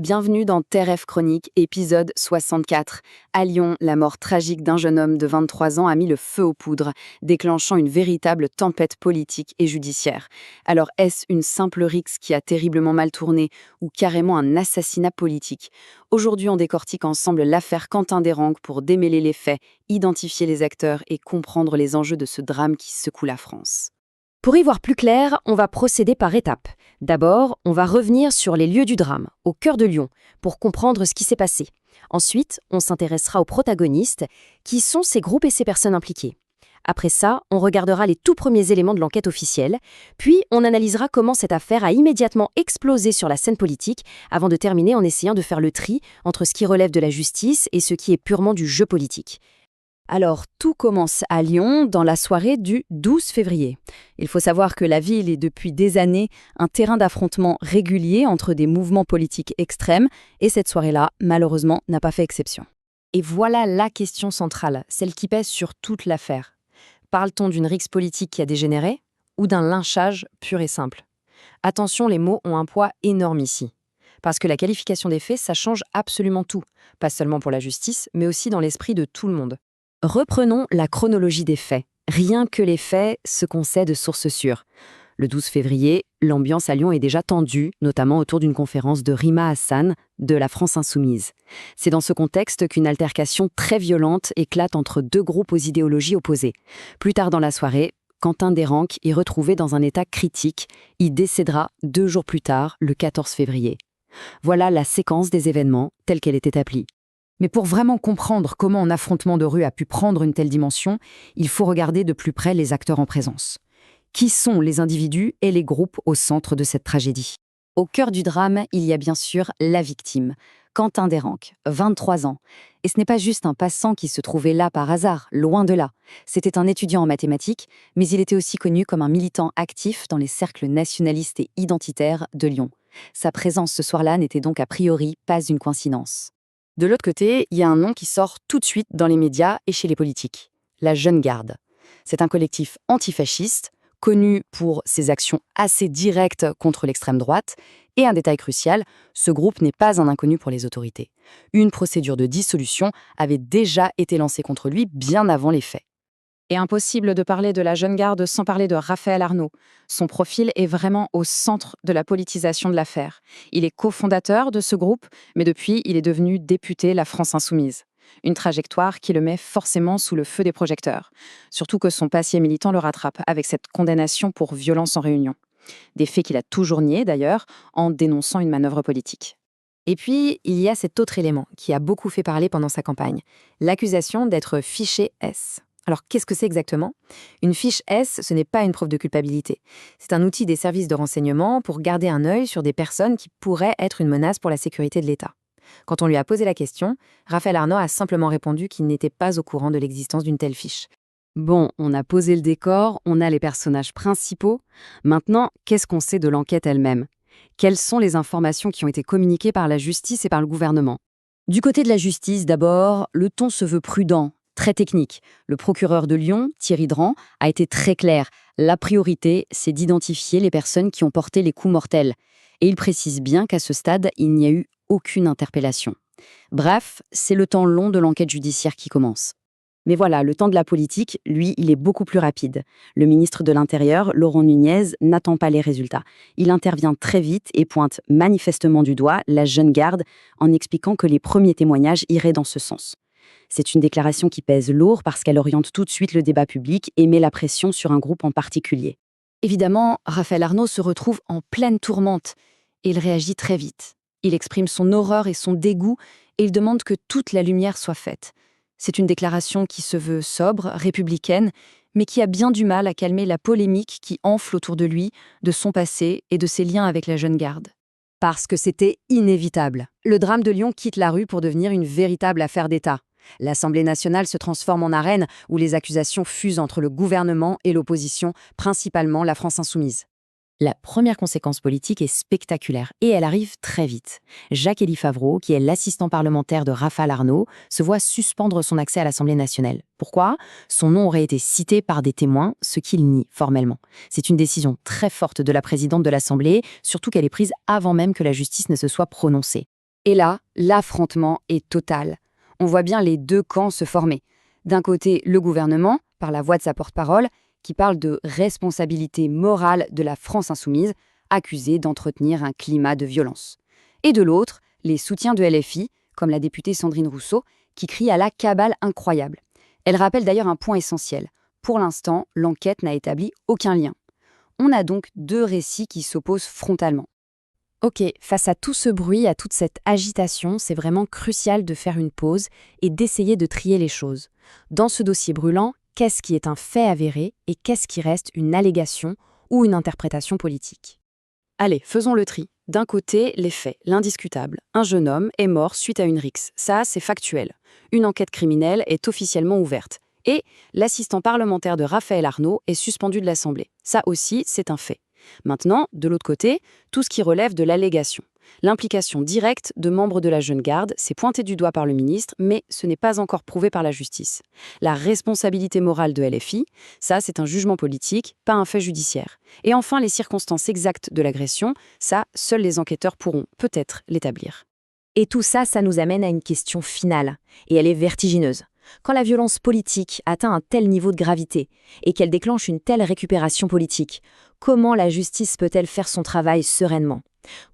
Bienvenue dans TRF Chronique, épisode 64. À Lyon, la mort tragique d'un jeune homme de 23 ans a mis le feu aux poudres, déclenchant une véritable tempête politique et judiciaire. Alors est-ce une simple rixe qui a terriblement mal tourné ou carrément un assassinat politique? Aujourd'hui, on décortique ensemble l'affaire Quentin Desranques pour démêler les faits, identifier les acteurs et comprendre les enjeux de ce drame qui secoue la France. Pour y voir plus clair, on va procéder par étapes. D'abord, on va revenir sur les lieux du drame, au cœur de Lyon, pour comprendre ce qui s'est passé. Ensuite, on s'intéressera aux protagonistes, qui sont ces groupes et ces personnes impliquées. Après ça, on regardera les tout premiers éléments de l'enquête officielle, puis on analysera comment cette affaire a immédiatement explosé sur la scène politique, avant de terminer en essayant de faire le tri entre ce qui relève de la justice et ce qui est purement du jeu politique. Alors, tout commence à Lyon dans la soirée du 12 février. Il faut savoir que la ville est depuis des années un terrain d'affrontement régulier entre des mouvements politiques extrêmes, et cette soirée-là, malheureusement, n'a pas fait exception. Et voilà la question centrale, celle qui pèse sur toute l'affaire. Parle-t-on d'une rixe politique qui a dégénéré ou d'un lynchage pur et simple? Attention, les mots ont un poids énorme ici. Parce que la qualification des faits, ça change absolument tout, pas seulement pour la justice, mais aussi dans l'esprit de tout le monde. Reprenons la chronologie des faits. Rien que les faits, ce qu'on sait de sources sûres. Le 12 février, l'ambiance à Lyon est déjà tendue, notamment autour d'une conférence de Rima Hassan de la France Insoumise. C'est dans ce contexte qu'une altercation très violente éclate entre deux groupes aux idéologies opposées. Plus tard dans la soirée, Quentin Desranques est retrouvé dans un état critique. Il décédera 2 jours plus tard, le 14 février. Voilà la séquence des événements telle qu'elle est établie. Mais pour vraiment comprendre comment un affrontement de rue a pu prendre une telle dimension, il faut regarder de plus près les acteurs en présence. Qui sont les individus et les groupes au centre de cette tragédie? Au cœur du drame, il y a bien sûr la victime, Quentin Desranques, 23 ans. Et ce n'est pas juste un passant qui se trouvait là par hasard, loin de là. C'était un étudiant en mathématiques, mais il était aussi connu comme un militant actif dans les cercles nationalistes et identitaires de Lyon. Sa présence ce soir-là n'était donc a priori pas une coïncidence. De l'autre côté, il y a un nom qui sort tout de suite dans les médias et chez les politiques, la Jeune Garde. C'est un collectif antifasciste, connu pour ses actions assez directes contre l'extrême droite, et un détail crucial, ce groupe n'est pas un inconnu pour les autorités. Une procédure de dissolution avait déjà été lancée contre lui bien avant les faits. Et impossible de parler de la Jeune Garde sans parler de Raphaël Arnaud. Son profil est vraiment au centre de la politisation de l'affaire. Il est cofondateur de ce groupe, mais depuis, il est devenu député La France Insoumise. Une trajectoire qui le met forcément sous le feu des projecteurs. Surtout que son passé militant le rattrape avec cette condamnation pour violence en réunion. Des faits qu'il a toujours niés d'ailleurs, en dénonçant une manœuvre politique. Et puis, il y a cet autre élément qui a beaucoup fait parler pendant sa campagne, l'accusation d'être fiché S. Alors, qu'est-ce que c'est exactement? Une fiche S, ce n'est pas une preuve de culpabilité. C'est un outil des services de renseignement pour garder un œil sur des personnes qui pourraient être une menace pour la sécurité de l'État. Quand on lui a posé la question, Raphaël Arnaud a simplement répondu qu'il n'était pas au courant de l'existence d'une telle fiche. Bon, on a posé le décor, on a les personnages principaux. Maintenant, qu'est-ce qu'on sait de l'enquête elle-même? Quelles sont les informations qui ont été communiquées par la justice et par le gouvernement? Du côté de la justice, d'abord, le ton se veut prudent. Très technique. Le procureur de Lyon, Thierry Dran, a été très clair. La priorité, c'est d'identifier les personnes qui ont porté les coups mortels. Et il précise bien qu'à ce stade, il n'y a eu aucune interpellation. Bref, c'est le temps long de l'enquête judiciaire qui commence. Mais voilà, le temps de la politique, lui, il est beaucoup plus rapide. Le ministre de l'Intérieur, Laurent Nunez, n'attend pas les résultats. Il intervient très vite et pointe manifestement du doigt la Jeune Garde en expliquant que les premiers témoignages iraient dans ce sens. C'est une déclaration qui pèse lourd parce qu'elle oriente tout de suite le débat public et met la pression sur un groupe en particulier. Évidemment, Raphaël Arnaud se retrouve en pleine tourmente et il réagit très vite. Il exprime son horreur et son dégoût et il demande que toute la lumière soit faite. C'est une déclaration qui se veut sobre, républicaine, mais qui a bien du mal à calmer la polémique qui enfle autour de lui, de son passé et de ses liens avec la Jeune Garde. Parce que c'était inévitable. Le drame de Lyon quitte la rue pour devenir une véritable affaire d'État. L'Assemblée nationale se transforme en arène où les accusations fusent entre le gouvernement et l'opposition, principalement la France Insoumise. La première conséquence politique est spectaculaire et elle arrive très vite. Jacques-Élie Favreau, qui est l'assistant parlementaire de Raphaël Arnaud, se voit suspendre son accès à l'Assemblée nationale. Pourquoi? Son nom aurait été cité par des témoins, ce qu'il nie formellement. C'est une décision très forte de la présidente de l'Assemblée, surtout qu'elle est prise avant même que la justice ne se soit prononcée. Et là, l'affrontement est total. On voit bien les deux camps se former. D'un côté, le gouvernement, par la voix de sa porte-parole, qui parle de responsabilité morale de la France insoumise, accusée d'entretenir un climat de violence. Et de l'autre, les soutiens de LFI, comme la députée Sandrine Rousseau, qui crie à la cabale incroyable. Elle rappelle d'ailleurs un point essentiel. Pour l'instant, l'enquête n'a établi aucun lien. On a donc deux récits qui s'opposent frontalement. Ok, face à tout ce bruit, à toute cette agitation, c'est vraiment crucial de faire une pause et d'essayer de trier les choses. Dans ce dossier brûlant, qu'est-ce qui est un fait avéré et qu'est-ce qui reste une allégation ou une interprétation politique? Allez, faisons le tri. D'un côté, les faits, l'indiscutable. Un jeune homme est mort suite à une rixe. Ça, c'est factuel. Une enquête criminelle est officiellement ouverte. Et l'assistant parlementaire de Raphaël Arnaud est suspendu de l'Assemblée. Ça aussi, c'est un fait. Maintenant, de l'autre côté, tout ce qui relève de l'allégation. L'implication directe de membres de la jeune garde, c'est pointé du doigt par le ministre, mais ce n'est pas encore prouvé par la justice. La responsabilité morale de LFI, ça c'est un jugement politique, pas un fait judiciaire. Et enfin, les circonstances exactes de l'agression, ça, seuls les enquêteurs pourront peut-être l'établir. Et tout ça, ça nous amène à une question finale, et elle est vertigineuse. Quand la violence politique atteint un tel niveau de gravité et qu'elle déclenche une telle récupération politique, comment la justice peut-elle faire son travail sereinement?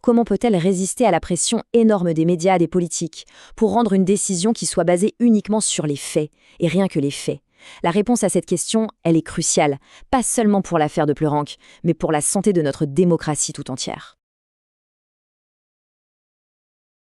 Comment peut-elle résister à la pression énorme des médias, des politiques, pour rendre une décision qui soit basée uniquement sur les faits, et rien que les faits? La réponse à cette question, elle est cruciale, pas seulement pour l'affaire de Pleurenc, mais pour la santé de notre démocratie tout entière.